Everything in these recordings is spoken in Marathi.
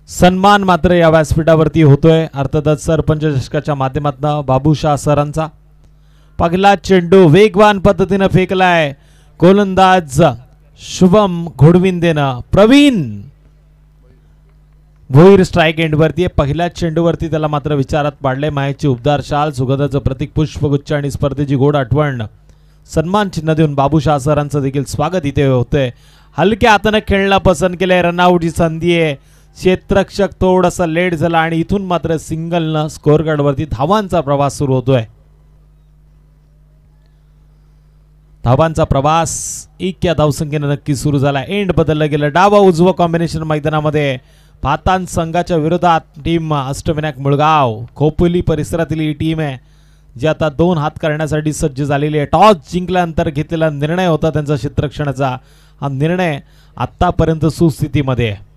सन्मान मात्र या व्यासपीठावरती होतोय अर्थातच सरपंच चषकाच्या माध्यमातून बाबूशाह सरांचा। पहिला चेंडू वेगवान पद्धतीने फेकलाय गोलंदाज शुभम घोडविंदेनं। प्रवीण भोईर स्ट्राइक एंड वरती पहिल्या चेंडूवरती त्याला मात्र विचारात पाडले। मायेची उबदार शाल सुगंधाचं प्रतीक पुष्पगुच्छ आणि स्पर्धेची गोड आठवण सन्मान चिन्ह देऊन बाबूशाह सरांचं देखील स्वागत इथे होतंय। हलक्या हाताने खेळणं पसंत केलंय। रनआउटची संधी आहे। क्षेत्ररक्षक थोडासा लेट झाला आणि इथून मात्र सिंगलनं स्कोअर कार्ड वरती धावांचा प्रवास सुरू होतोय। धावांचा प्रवास एक या धावसंख्येने नक्की सुरू झाला। एंड बदललं गेलं। डावा उजवा कॉम्बिनेशन मैदानामध्ये भातान संघाच्या विरोधात टीम अष्टविनायक मुळगाव खोपोली परिसरातील ही टीम आहे जी आता 2 हात करण्यासाठी सज्ज झालेली आहे। टॉस जिंकल्यानंतर घेतलेला निर्णय होता त्यांचा क्षेत्ररक्षणाचा। हा निर्णय आतापर्यंत सुस्थितीमध्ये आहे।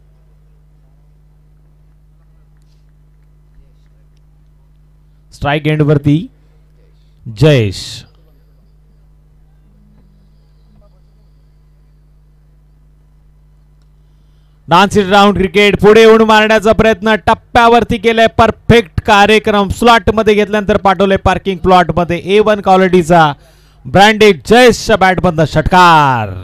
स्ट्राइक एंड वरती Jayesh dance it round cricket पुढे उडी मारण्याचा प्रयत्न टप्प्यावरती केलाय। परफेक्ट कार्यक्रम स्लॉट मध्ये घेतल्यानंतर पाठवले पार्किंग प्लॉट मध्ये। A1 क्वालिटीचा ब्रँडेड जयेशच्या बॅट बंद षटकार।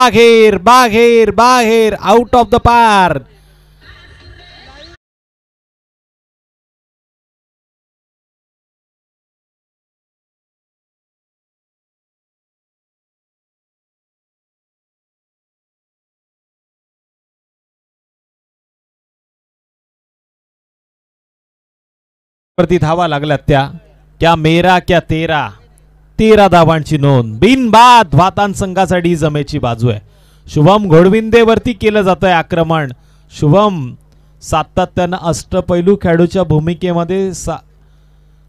बाहेर बाहेर बाहेर आउट ऑफ द पार। प्रति धावा लागल्यात त्या क्या मेरा क्या तेरा 13 धावांची नोंद। बिनबाद भातान संघासाठी जमेची बाजू आहे। शुभम घोडविंदेवरती केलं जातंय आक्रमण। शुभम सातत्यानं अष्टपैलू खेळाडूच्या भूमिकेमध्ये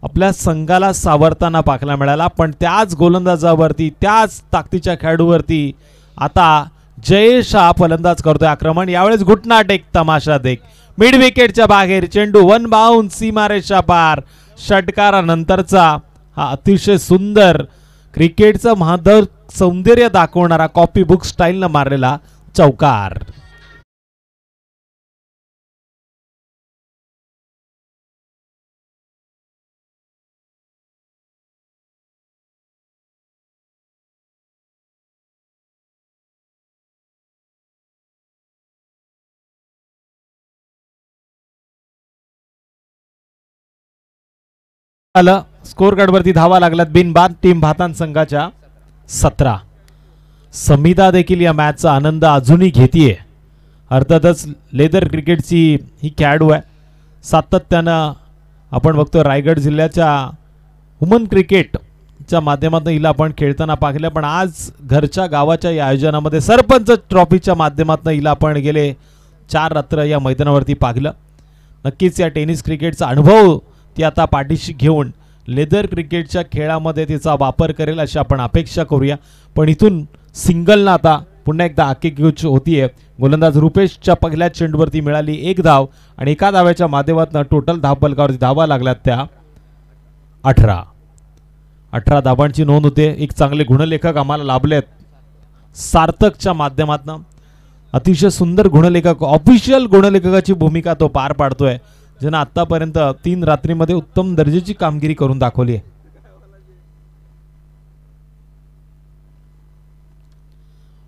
आपल्या संघाला सावरताना पाहायला मिळाला, पण त्याच गोलंदाजावरती त्याच ताकदीच्या खेळाडूवरती आता जयेश हा फलंदाज करतोय आक्रमण। यावेळेस घुटना टेक तमाशा देख मिड विकेटच्या बाहेर चेंडू 1 बाउंड सीमारेषा पार। षटकारानंतरचा हा अतिशय सुंदर क्रिकेटचा महादर सौंदर्य दाखवणारा कॉपी बुक स्टाईलनं मारलेला चौकार। आलं स्कोर कार्ड वरती धावा लागल्यात बिनबाद। टीम भातान संघाच्या 17। समिता देखील या मॅचचा आनंद अजूनही घेतीये। अर्थातच लेदर क्रिकेटची ही खेळाडू आहे। सातत्यानं आपण बघतो रायगड जिल्ह्याच्या वुमन क्रिकेटच्या माध्यमातून हिला आपण खेळताना पाहिलं, पण आज घरच्या गावाच्या या आयोजनामध्ये सरपंच ट्रॉफीच्या माध्यमातून हिला आपण गेले 4 रात्र या मैदानावरती पाहिलं। नक्कीच या टेनिस क्रिकेटचा अनुभव ती आता पाठीशी घेऊन लेदर क्रिकेटच्या खेळामध्ये तिचा वापर करेल अशी आपण अपेक्षा करूया। पण इथून सिंगलनं आता पुन्हा एकदा आकेकूच होतीये। गोलंदाज रुपेशच्या पहिल्या चेंडूवरती मिळाली 1 धाव आणि एका धाव्याच्या माध्यमातून टोटल धावफलकावरती धावा लागल्यात त्या 18 धावांची नोंद होते। एक चांगले गुणलेखक आम्हाला लाभलेत सार्थकच्या माध्यमातून। अतिशय सुंदर गुणलेखक ऑफिशियल गुणलेखकाची भूमिका तो पार पाडतोय। ज्यांना आतापर्यंत 3 रात्रीमध्ये उत्तम दर्जाची कामगिरी करून दाखवली आहे.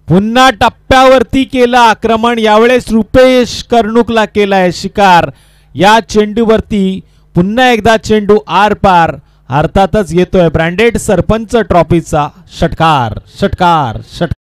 पुन्हा टप्प्यावरती केलं आक्रमण. यावेळेस रुपेश कर्णुकला केलाय शिकार. या चेंडूवरती पुन्हा एकदा चेंडू आर पार. अर्थातच येतोय ब्रँडेड सरपंच ट्रॉफीचा षटकार षटकार षटकार.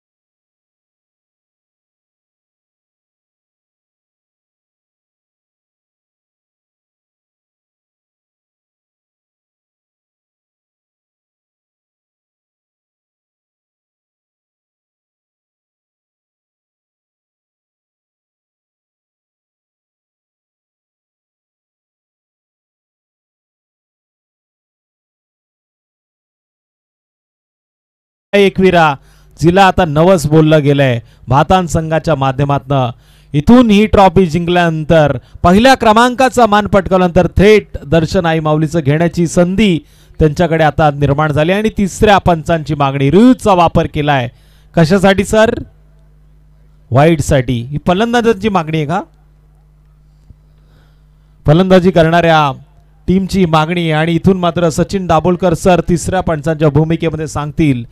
एकविरा जिला आता नवस बोललं गेलंय भातान संघाच्या माध्यमातून. इथून ही ट्रॉफी जिंकल्यानंतर पहिल्या क्रमांकाचा मान पटकावल्यानंतर थेट दर्शन आई माऊलीचं घेण्याची संधी त्यांच्याकडे आता निर्माण झाली. आणि तिसऱ्या पंचांची मागणी चा वापर केलाय. कशासाठी सर? वाईड साठी. ही फलंदाजांची मागणी आहे का? फलंदाजी करणाऱ्या टीमची मागणी. आणि इथून मात्र सचिन दाभोलकर सर तिसऱ्या पंचांच्या भूमिकेमध्ये सांगतील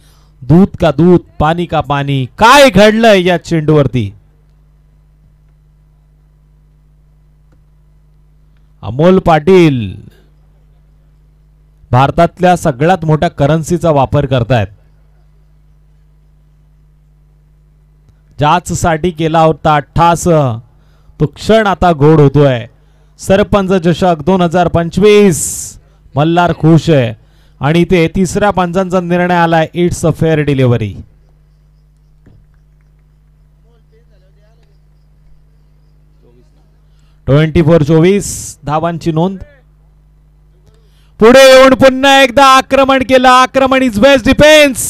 दूध का दूध पाणी का पाणी. काय घडलंय या चेंडूवरती? अमोल पाटील भारतातल्या सगळ्यात मोठ्या करन्सीचा वापर करतायत. ज्याच साठी केला होता ठास तो क्षण आता गोड होतोय. सरपंच चषक 2025 मल्हार खुश आहे. आणि ते तिसऱ्या पंचांचा निर्णय आलाय. It's a fair delivery. Twenty 24 धावांची नोंद. पुढे येऊन पुन्हा एकदा आक्रमण केलं. आक्रमण इज बेस्ट डिफेन्स.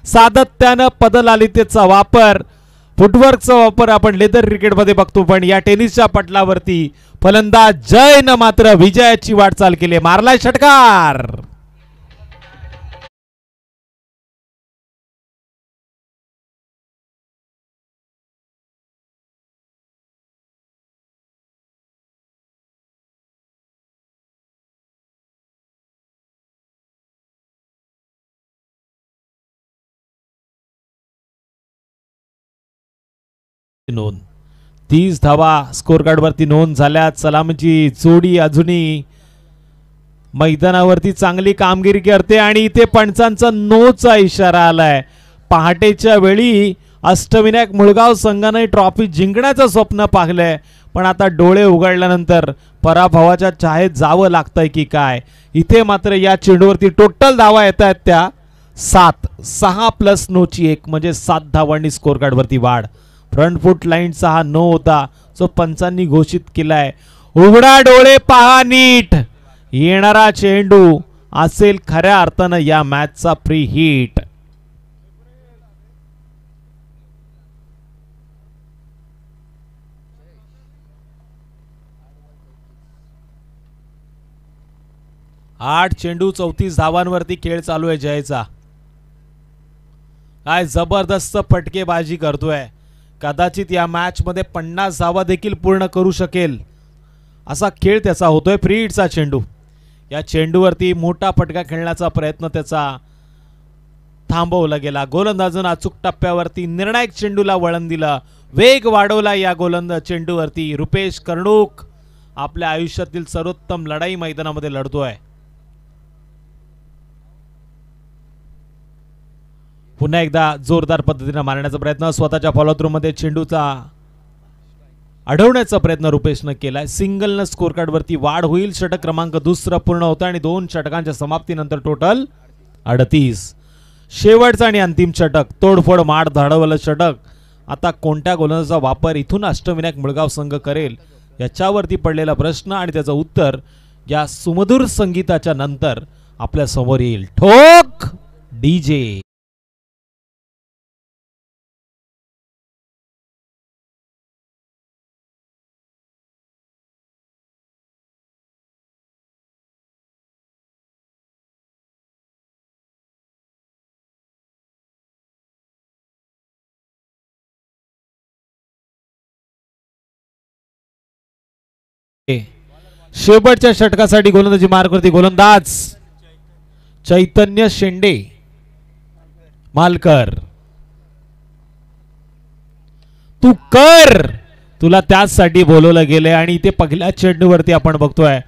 सातत्यानं पदलालितेचा वापर फुटवर्कचा वापर आपण लेदर क्रिकेटमध्ये बघतो. पण या टेनिसच्या पटलावरती फलंदाज जयनं मात्र विजयाची वाटचाल केली. मारलाय षटकार. नोंद 30 धावा स्कोर कार्ड वरती नोंद झाल्या. सलामची जोडी अजूनही मैदानावरती चांगली कामगिरी करते. आणि इथे पंचांचा नोचा इशारा आलाय. पहाटेच्या वेळी अष्टविनायक मुळगाव संघाने ट्रॉफी जिंकण्याचं स्वप्न पाहिलंय. पण आता डोळे उघडल्यानंतर पराभवाच्या छायेत जावं लागतंय की काय. इथे मात्र या चेंडूवरती टोटल धावा येत आहेत त्या 7. 6 प्लस नोची 1 म्हणजे 7 धावांनी स्कोर कार्ड वरती वाढ. फ्रंट फुट लाईनचा हा नो होता जो पंचांनी घोषित केलाय. उघडा डोळे पहा नीट. येणारा चेंडू असेल खऱ्या अर्थानं या मॅचचा प्री हिट. आठ चेंडू 34 धावांवरती खेळ चालू आहे जयचा. काय जबरदस्त फटकेबाजी करतोय. कदाचित या मॅच मध्ये 50 धावा देखील पूर्ण करू शकेल असा खेळ त्याचा होतोय. फ्री हिटचा चेंडू. या चेंडूवरती मोठा फटका खेळण्याचा प्रयत्न त्याचा थांबवला गेला. गोलंदाजाने अचूक टप्प्यावरती निर्णायक चेंडूला वळण दिलं. वेग वाढवला या गोलंदाज चेंडूवरती. रुपेश कर्णुक आपल्या आयुष्यातील सर्वोत्तम लढाई मैदानामध्ये लढतोय. पुन्हा एकदा जोरदार पद्धतीने मारण्याचा प्रयत्न. स्वतःच्या फॉलो थ्रू मध्ये चेंडूचा अडवण्याचा प्रयत्न रुपेशने केलाय. सिंगलनं स्कोर कार्ड वरती वाढ होईल. षटक क्रमांक दुसरा पूर्ण होता आणि 2 षटकांच्या समाप्तीनंतर टोटल 38. शेवटचा आणि अंतिम षटक. तोडफोड माड धाडवलं षटक. आता कोणत्या गोलंदाजाचा वापर इथून अष्टविनायक मुळगाव संघ करेल याच्यावरती पडलेला प्रश्न आणि त्याचं उत्तर या सुमधुर संगीताच्या नंतर आपल्या समोर येईल. ठोक डीजे. शेवटच्या षटकासाठी गोलंदाजी मार्कवरती गोलंदाज चैतन्य शेंडे मालकर. तू कर, तुला त्याचसाठी बोलवलं गेले. आणि इथे पहिल्या चेंडूवरती आपण बघतोय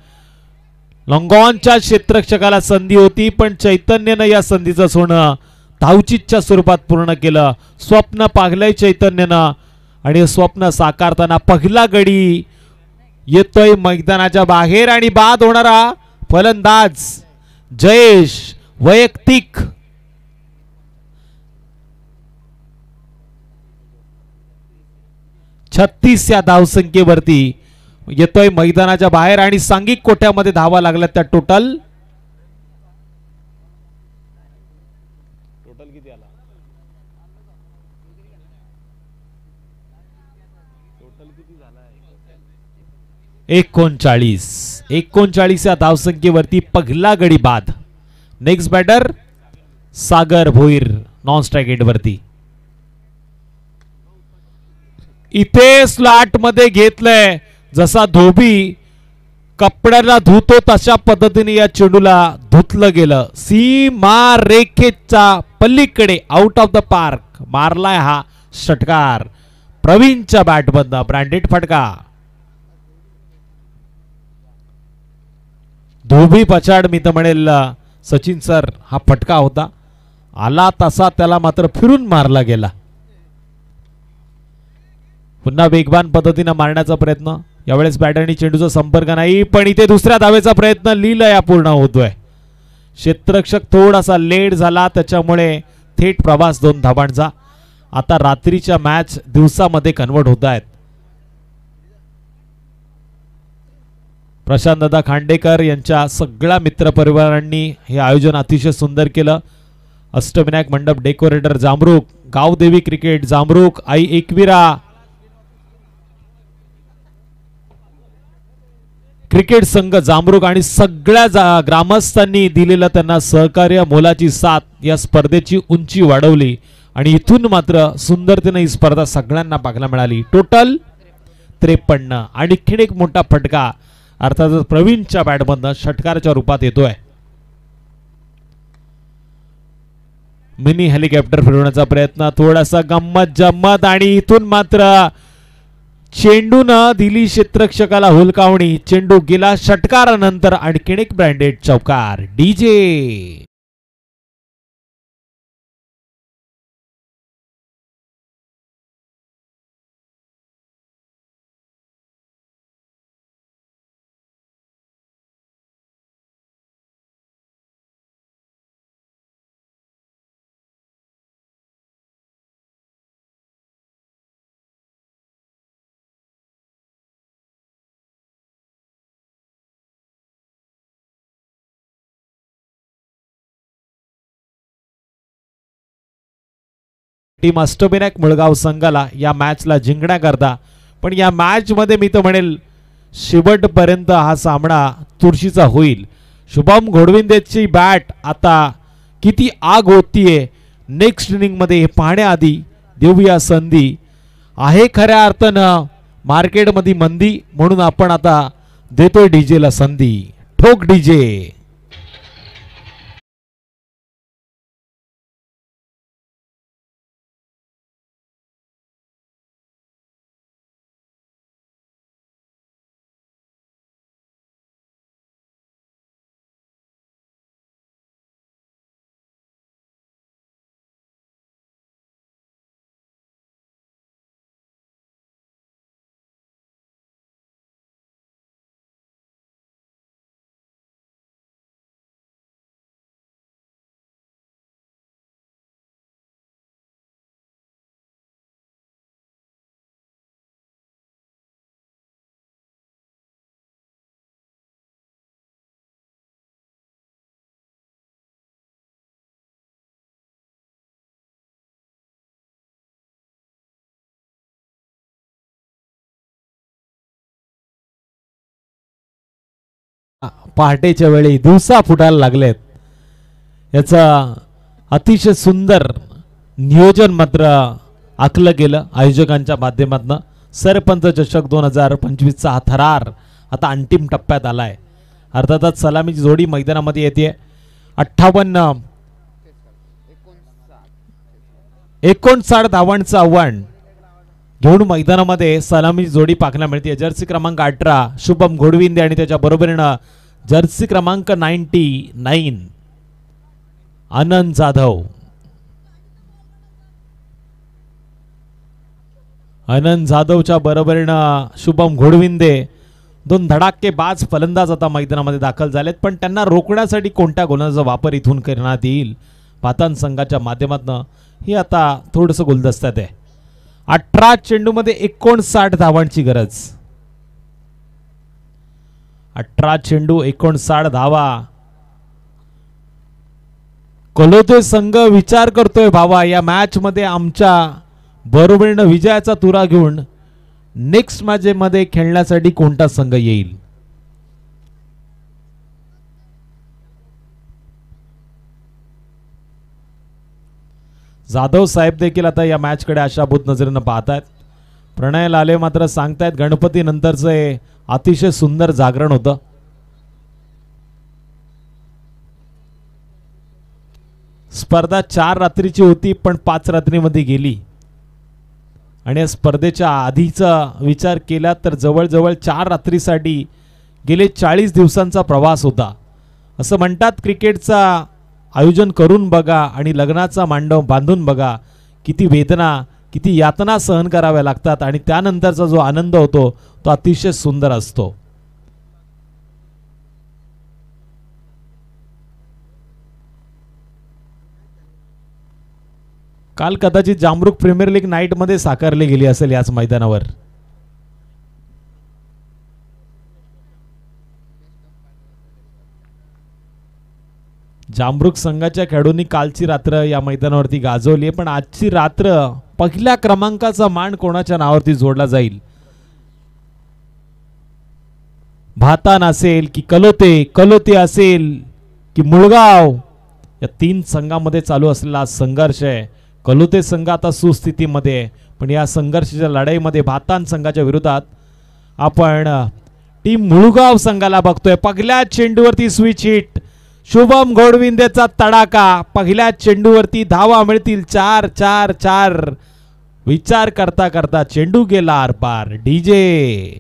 लॉंगॉनच्या क्षेत्ररक्षकाला संधी होती, पण चैतन्यनं या संधीचं सोनं धावचीच्या स्वरूपात पूर्ण केलं. स्वप्न पागलंय चैतन्यनं आणि स्वप्न साकारताना पहिला गडी येतोय मैदानाच्या बाहेर. आणि बाद होणारा फलंदाज जयेश वैयक्तिक. छत्तीस या धावसंख्येवरती येतोय मैदानाच्या बाहेर. आणि सांघिक कोट्यामध्ये धावा लागल्या त्या टोटल किती आला? 39 या धावसंख्येवरती पहिला गडी बाद. नेक्स्ट बॅटर सागर भोईर नॉन स्ट्राइक एंड वरती. इथे स्लॉट मध्ये घेतलंय, जसा धोबी कपड्याला धुतो तशा पद्धतीने या चेंडूला धुतलं गेलं. सीमा रेखेच्या पलीकडे आउट ऑफ द पार्क मारलाय हा षटकार प्रवीणच्या बॅटमधनं. ब्रँडेड फटका. धोबी पछाड मी तर म्हणेल सचिन सर हा फटका होता, आला तसा त्याला मात्र फिरून मारला गेला. पुन्हा वेगवान पद्धतीने मारण्याचा प्रयत्न. यावेळेस बॅटरनी चेंडूचा संपर्क नाही, पण इथे दुसऱ्या धावेचा प्रयत्न लीलया पूर्ण होतोय. क्षेत्ररक्षक थोडासा लेट झाला, त्याच्यामुळे थेट प्रवास 2 धावांचा. आता रात्रीच्या मॅच दिवसामध्ये कन्वर्ट होत आहेत. प्रशांत दादा खांडेकर यांच्या सगळ्या मित्रपरिवारांनी हे आयोजन अतिशय सुंदर केलं. अष्टविनायक मंडप डेकोरेटर जामरुक, गावदेवी क्रिकेट जामरुक, आई एकविरा क्रिकेट संघ जामरुक आणि सगळ्या ग्रामस्थांनी दिलेलं त्यांना सहकार्य, मोलाची साथ या स्पर्धेची उंची वाढवली. आणि इथून मात्र सुंदरतेने ही स्पर्धा सगळ्यांना पाहायला मिळाली. टोटल 53. आणखीन एक मोठा फटका अर्थातच प्रवीणच्या बॅटमधनं षटकाराच्या रूपात येतोय. मिनी हेलिकॉप्टर फिरवण्याचा प्रयत्न, थोडासा गंमत जम्मत आणि इथून मात्र चेंडूनं दिली क्षेत्ररक्षकाला हुलकावणी. चेंडू गेला षटकारानंतर आणखीन एक ब्रँडेड चौकार. डीजे टीम अष्टविनायक मुळगाव संघाला या मॅचला जिंकण्याकरता, पण या मॅच मध्ये मी तर म्हणेल शेवटपर्यंत हा सामना चुरशीचा होईल. शुभम घोडविंदेची बॅट आता किती आग होतीये नेक्स्ट इनिंग मध्ये हे पाहण्याआधी देऊया संधी. आहे खऱ्या अर्थानं मार्केटमध्ये मंदी, म्हणून आपण आता देतोय डीजेला संधी. ठोक डीजे. पहाटेच्या वेळी दिवसा फुटायला लागलेत. याचा अतिशय सुंदर नियोजन मात्र आखलं गेलं आयोजकांच्या माध्यमातून. सरपंच चषक 2025 चा हा थरार आता अंतिम टप्प्यात आलाय. अर्थातच सलामीची जोडी मैदानामध्ये येते. 59 धावांचं आव्हान घेऊन मैदानामध्ये सलामीची जोडी पाहायला मिळते. जर्सी क्रमांक 18 शुभम घोडविंदे आणि त्याच्या बरोबरीनं जर्सी क्रमांक 99 आनंद जाधव. आनंद जाधवच्या बरोबरीनं शुभम घोडविंदे. दोन धडाकेबाज फलंदाज आता मैदानामध्ये दाखल झालेत, पण त्यांना रोखण्यासाठी कोणत्या गोलंदाजाचा वापर इथून करण्यात येईल पातान संघाच्या माध्यमातून ही आता थोडंसं गुलदस्त्यात आहे. 18 चेंडूमध्ये 59 धावांची गरज. 18 चेंडू 59 धावा. कलोते संघ विचार करतोय भावा या मॅच मध्ये आमच्या बरोबरीनं विजयाचा तुरा घेऊन नेक्स्ट मॅच मध्ये खेळण्यासाठी कोणता संघ येईल. जाधव साहेब देखील आता या मॅच कडे आशाभूत नजरेनं पाहतायत. प्रणय लाले मात्र सांगतायत गणपती नंतरचे अतिशय सुंदर जागरण होतं. स्पर्धा 4 रात्रीची होती पण 5 रात्रीमध्ये गेली आणि या स्पर्धेच्या आधीचा विचार केला तर जवळजवळ 4 रात्रीसाठी गेले 40 दिवसांचा प्रवास होता. असं म्हणतात क्रिकेटचा आयोजन करून बघा आणि लग्नाचा मांडव बांधून बघा, किती वेदना किती यातना सहन कराव्या लागतात आणि त्यानंतरचा जो आनंद होतो तो अतिशय सुंदर असतो. काल कदाचित जामरुक प्रीमियर लीग नाईट मध्ये साकारली गेली असेल याच मैदानावर. जामरुक संघाच्या खेळाडूंनी कालची रात्र या मैदानावरती गाजवली, पण आजची रात्र पहिल्या क्रमांकाचा मान कोणाच्या नावावरती जोडला जाईल. भातान असेल की कलोते असेल की मुळगाव, या 3 संघामध्ये चालू असलेला संघर्ष आहे. कलोते संघ आता सुस्थितीमध्ये, पण या संघर्षाच्या लढाईमध्ये भातान संघाच्या विरोधात आपण टीम मुळगाव संघाला बघतोय. पहिल्या चेंडूवरती स्विच हिट, शुभम घोडविंदेचा तडाका. पहिल्या चेंडूवरती धावा मिळतील 4-4-4. विचार करता करता चेंडू गेला आरपार. डीजे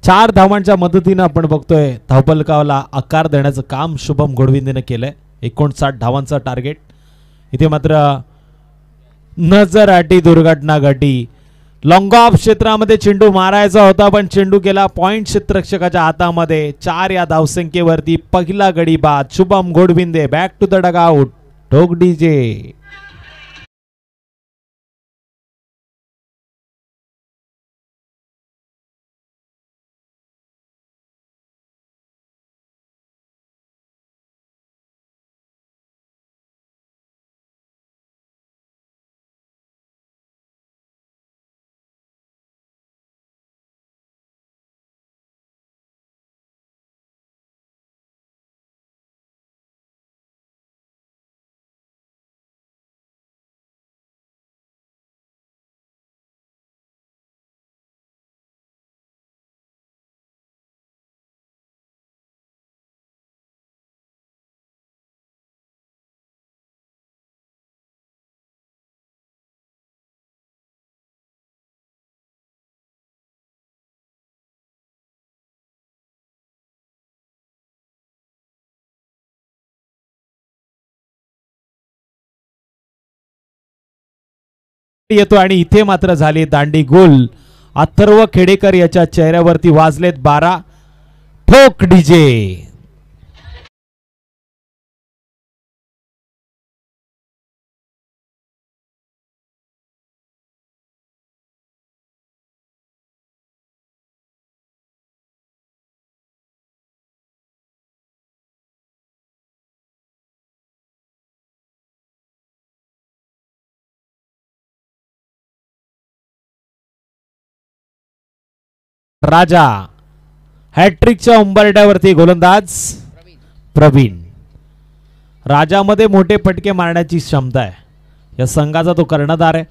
4 धावांच्या मदतीने आपण बघतोय धावफलकाला आकार देण्याचं काम शुभम घोडविंदेने केलंय. 59 धावांचा टार्गेट. इथे मात्र नजर आटी दुर्घटना घटी. लॉंग ऑफ क्षेत्रामध्ये चेंडू मारायचा होता पण चेंडू गेला पॉइंट क्षेत्ररक्षकाच्या हातामध्ये. 4 या धावसंख्येवरती पहिला गडी बाद. Shubham Ghodvinde back to the dugout. ठोक डीजे. येतो आणि इथे मात्र झाली दांडी गोल. अथर्व खेडेकर याच्या चेहऱ्यावरती वाजलेत 12. ठोक डीजे. राजा हॅट्रिकच्या उंबरठ्यावरती गोलंदाज प्रवीण. राजामध्ये मोठे फटके मारण्याची क्षमता आहे या संघाचा तो कर्णधार आहे.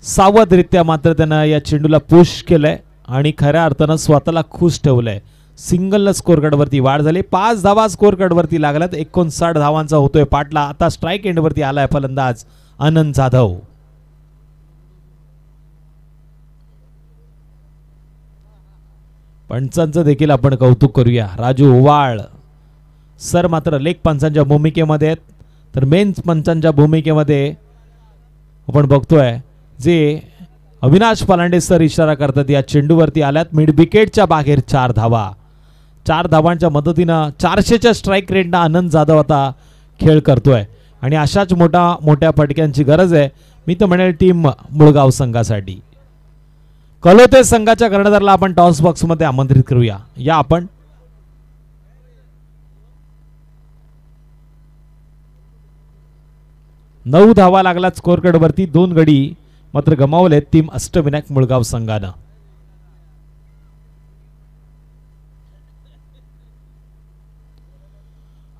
सावधरित्या मात्र त्यानं या चेंडूला पुश केलंय आणि खऱ्या अर्थानं स्वतःला खुश ठेवलंय. सिंगल स्कोर कार्डवरती वाढ झाली. 5 धावा स्कोर कार्डवरती लागल्यात. 59 धावांचा होतोय पाटला. आता स्ट्राईक एंडवरती आलाय फलंदाज आनंद जाधव. पंचांचं देखील आपण कौतुक करूया. राजू ओवाळ सर मात्र लेग पंचांच्या भूमिकेमध्ये आहेत, तर मेन पंचांच्या भूमिकेमध्ये आपण बघतोय जे अविनाश पलांडे सर इशारा करतात या चेंडूवरती आल्यात. मिड विकेटच्या बाहेर 4 धावा. 4 धावांच्या मदतीनं 400च्या स्ट्राईक रेटनं आनंद जाधव आता खेळ करतोय आणि अशाच मोठ्या फटक्यांची गरज आहे मी तर म्हणेल टीम मुळगाव संघासाठी. कलोते संघाच्या कर्णधाराला आपण टॉस बॉक्स मध्ये आमंत्रित करूया. या आपण नऊ धावा लागला स्कोर कार्डवरती. 2 गडी मात्र गमावले टीम अष्टविनायक मुळगाव संघानं.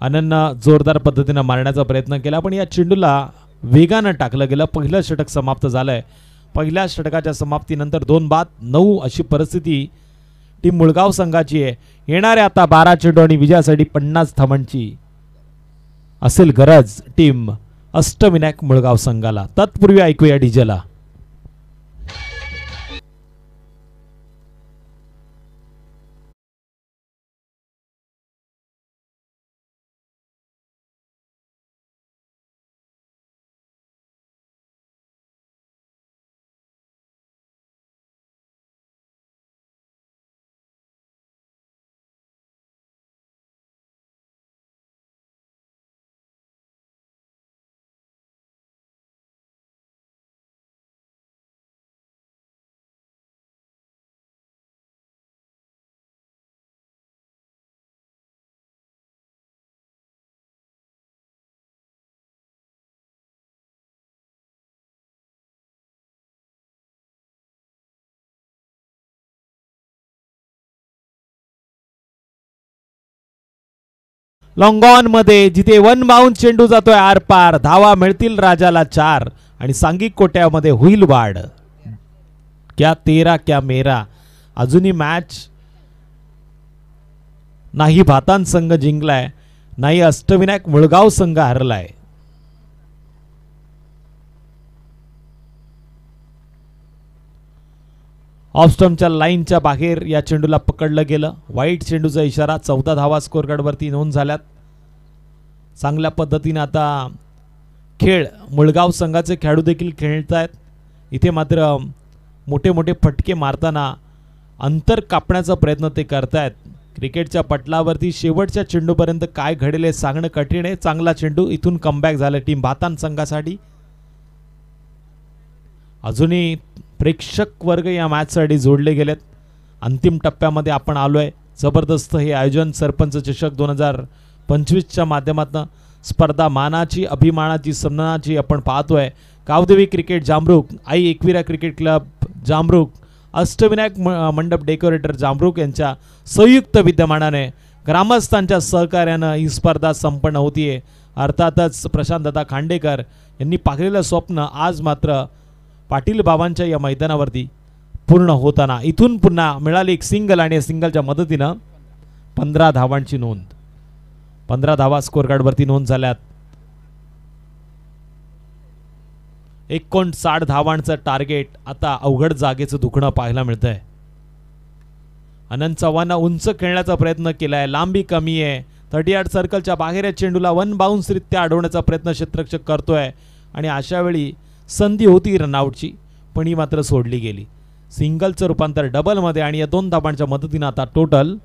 आनंदनं जोरदार पद्धतीने मारण्याचा प्रयत्न केला पण या चेंडूला वेगानं टाकलं गेलं. पहिलं षटक समाप्त झालंय. पहिल्या षटकाच्या समाप्तीनंतर 2 बाद 9 अशी परिस्थिती टीम मुळगाव संघाची आहे. येणारे आता 12 चेंडू आणि विजयासाठी 50 धावांची असेल गरज टीम अष्टविनायक मुळगाव संघाला. तत्पूर्वी ऐकूया डीजेला. लॉंग ऑन मध्ये जिथे 1 बाउंस चेंडू जातोय आरपार. धावा मिळतील राजाला 4 आणि सांघिक कोट्यामध्ये होईल वाढ. क्या तेरा क्या मेरा. अजूनही मॅच नाही भातान संघ जिंकलाय नाही अष्टविनायक मुळगाव संघ हरलाय. ऑफ स्टंपच्या लाईनच्या बाहेर या चेंडूला पकडलं गेलं. वाईट चेंडूचा इशारा. 14 धावा स्कोर कार्डवरती नोंद झाल्यात. चांगल्या पद्धतीने आता खेळ मुळगाव संघाचे खेळाडू देखील खेळतायत. इथे मात्र मोठे फटके मारताना अंतर कापण्याचा प्रयत्न ते करतायत. क्रिकेटच्या पटलावरती शेवटच्या चेंडूपर्यंत काय घडेल हे सांगणं कठीण आहे. चांगला चेंडू. इथून कमबॅक झालं टीम भातान संघासाठी. अजूनही प्रेक्षक वर्ग या मॅचसाठी जोडले गेलेत. अंतिम टप्प्यामध्ये आपण आलोय. जबरदस्त हे आयोजन सरपंच चषक 2025च्या माध्यमातून स्पर्धा मानाची अभिमानाची सन्मानाची आपण पाहतोय. कावदेवी क्रिकेट जामरुक, आई एकविरा क्रिकेट क्लब जामरुक, अष्टविनायक मंडप डेकोरेटर जामरुक यांच्या संयुक्त विद्यमानाने ग्रामस्थांच्या सहकार्यानं ही स्पर्धा संपन्न होतीये. अर्थातच प्रशांतदा खांडेकर यांनी पाहिलेलं स्वप्न आज मात्र पाटील बाबांच्या या मैदानावरती पूर्ण होताना इथून पुन्हा मिळाली एक सिंगल आणि सिंगलच्या मदतीनं 15 धावांची नोंद. 15 धावा स्कोर कार्डवरती नोंद झाल्यात. 59 धावांचं टार्गेट. आता अवघड जागेचं दुखणं पाहायला मिळतंय. अनंत चव्हाण उंच खेळण्याचा प्रयत्न केलाय. लांबी कमी आहे. 38 सर्कलच्या बाहेर चेंडूला 1 बाउंस रित्या अडवण्याचा प्रयत्न क्षेत्ररक्षक करतोय आणि अशा वेळी संधी होती रनआउटची पण ही मात्र सोडली गेली. सिंगलचं रूपांतर डबल मध्ये आणि या 2 धावांच्या मदतीने आता टोटल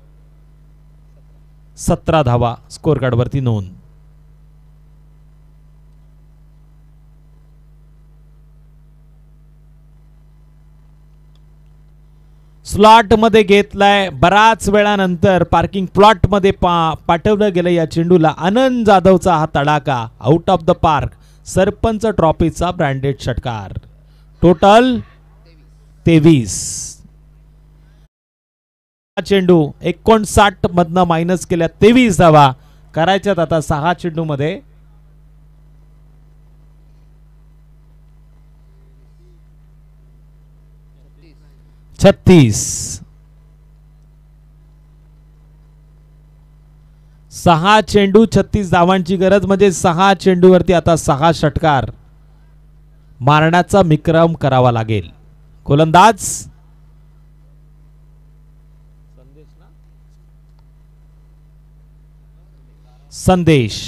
17 धावा स्कोर कार्डवरती नोंद. स्लॉट मध्ये घेतलाय. बराच वेळानंतर पार्किंग प्लॉट मध्ये पाठवलं गेलं या चेंडूला. आनंद जाधवचा हा तडाखा. Out of the park. Sarpanch ट्रॉफीचा ब्रँडेड षटकार. टोटल 23. चेंडू 59 मधनं मायनस केल्या 23 धावा. करायच्यात आता 6 चेंडूमध्ये. छत्तीस 6 चेंडू 36 धावांची गरज, म्हणजे 6 चेंडूवरती आता 6 षटकार मारण्याचा विक्रम करावा लागेल. गोलंदाज संदेश.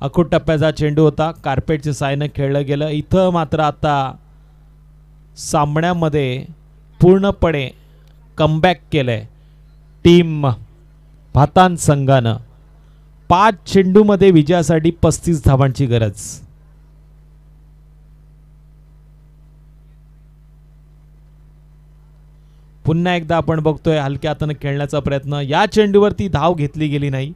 अखूट टप्प्याचा चेंडू होता, कार्पेटच्या साहाय्याने खेळलं गेलं. इथं मात्र आता सामन्यामध्ये पूर्णपणे कमबॅक केलंय टीम भातान संघानं. 5 चेंडूमध्ये विजयासाठी 35 धावांची गरज. पुन्हा एकदा आपण बघतोय हलक्या हाताने खेळण्याचा प्रयत्न. या चेंडूवरती धाव घेतली गेली नाही.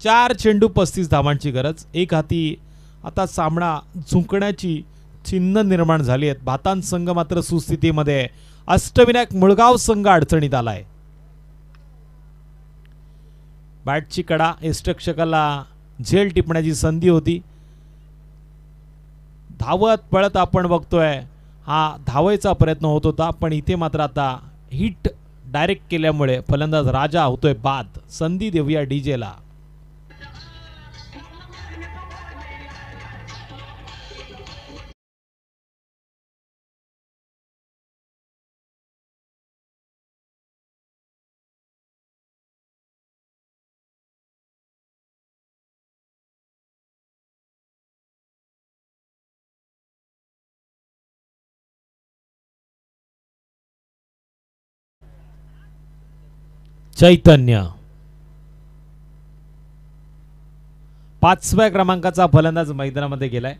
4 चेंडू 35 धावांची गरज. एक हाती आता सामना झुंकण्याची चिन्ह निर्माण झाली आहेत. भातान संघ मात्र सुस्थितीमध्ये. अष्टविनायक मुळगाव संघ अडचणीत आलाय. बॅटची कडा यष्टरक्षकाला झेल टिपण्याची संधी होती. धावत पळत आपण बघतोय हा धावायचा प्रयत्न होत होता, पण इथे मात्र आता हिट डायरेक्ट केल्यामुळे फलंदाज राजा होतोय बाद. संधी देऊया डीजेला. चैतन्य 5व्या क्रमांकाचा फलंदाज मैदानामध्ये गेलाय.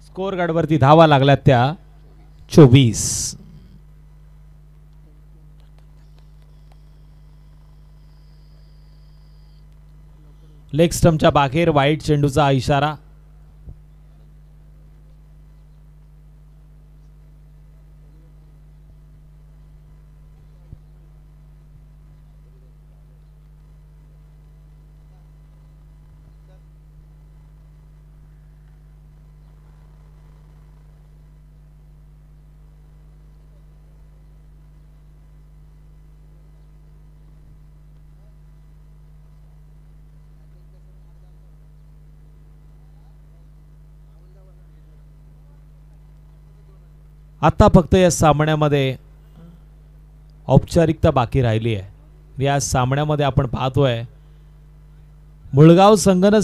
स्कोर गार्डवरती धावा लागल्यात त्या 24. लेग स्टंपच्या बाहेर वाईट चेंडूचा इशारा. आता फक्त या सामन्यामध्ये औपचारिकता बाकी राहिली आहे. या सामन्यामध्ये आपण पाहतोय मुळगाव संघानं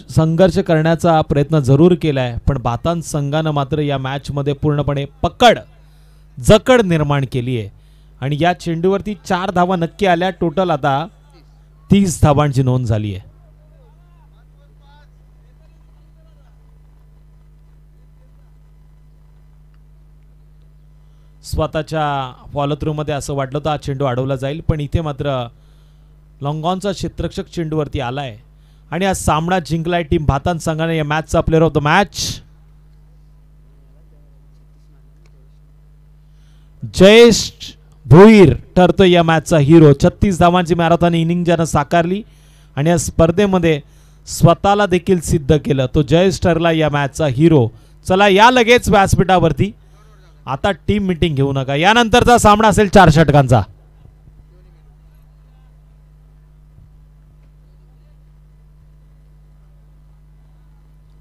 संघर्ष करण्याचा प्रयत्न जरूर केलाय, पण भातान संघानं मात्र या मॅच मध्ये पूर्णपणे पकड जकड निर्माण केली आहे. आणि या चेंडूवरती 4 धावा नक्की आल्या. टोटल आता 30 धावांची नोंद झाली आहे. स्वतःच्या फॉलो थ्रू मध्ये असं वाटलं तर हा चेंडू अडवला जाईल, पण इथे मात्र लॉंगॉनचा क्षेत्ररक्षक चेंडूवरती आलाय आणि हा सामना जिंकलाय टीम भातान संघाने. या मॅचचा player of the match Jayesh Bhoir ठरतोय या मॅचचा हिरो. 36 धावांची मॅरेथॉन इनिंग ज्यानं साकारली आणि या स्पर्धेमध्ये स्वतःला देखील सिद्ध केलं, तो जयेश ठरला या मॅचचा हिरो. चला या लगेच व्यासपीठावरती. आता टीम मीटिंग घेऊ नका. यानंतरचा सामना असेल 4 षटकांचा.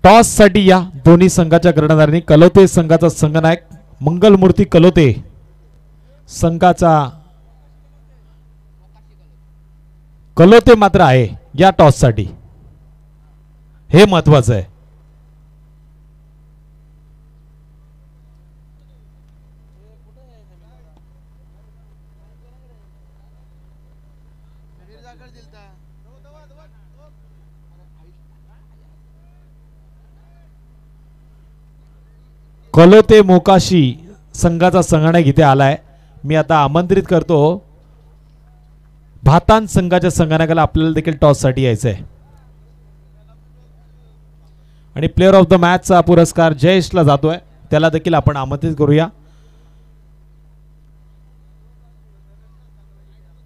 टॉस साठी या दोन्ही संघाच्या कर्णधारांनी कलोते संघाचा संघनायक मंगलमूर्ती कलोते संघाचा कलोते मात्र आहे या टॉस साठी. हे महत्वाचं आहे. कलोते मोकाशी संघाचा संघनायक इथे आलाय. मी आता आमंत्रित करतो भातान संघाच्या संघनायकाला आपल्याला देखील टॉस साठी यायचंय. आणि प्लेअर ऑफ द मॅचचा पुरस्कार जयेशला जातोय, त्याला देखील आपण आमंत्रित करूया.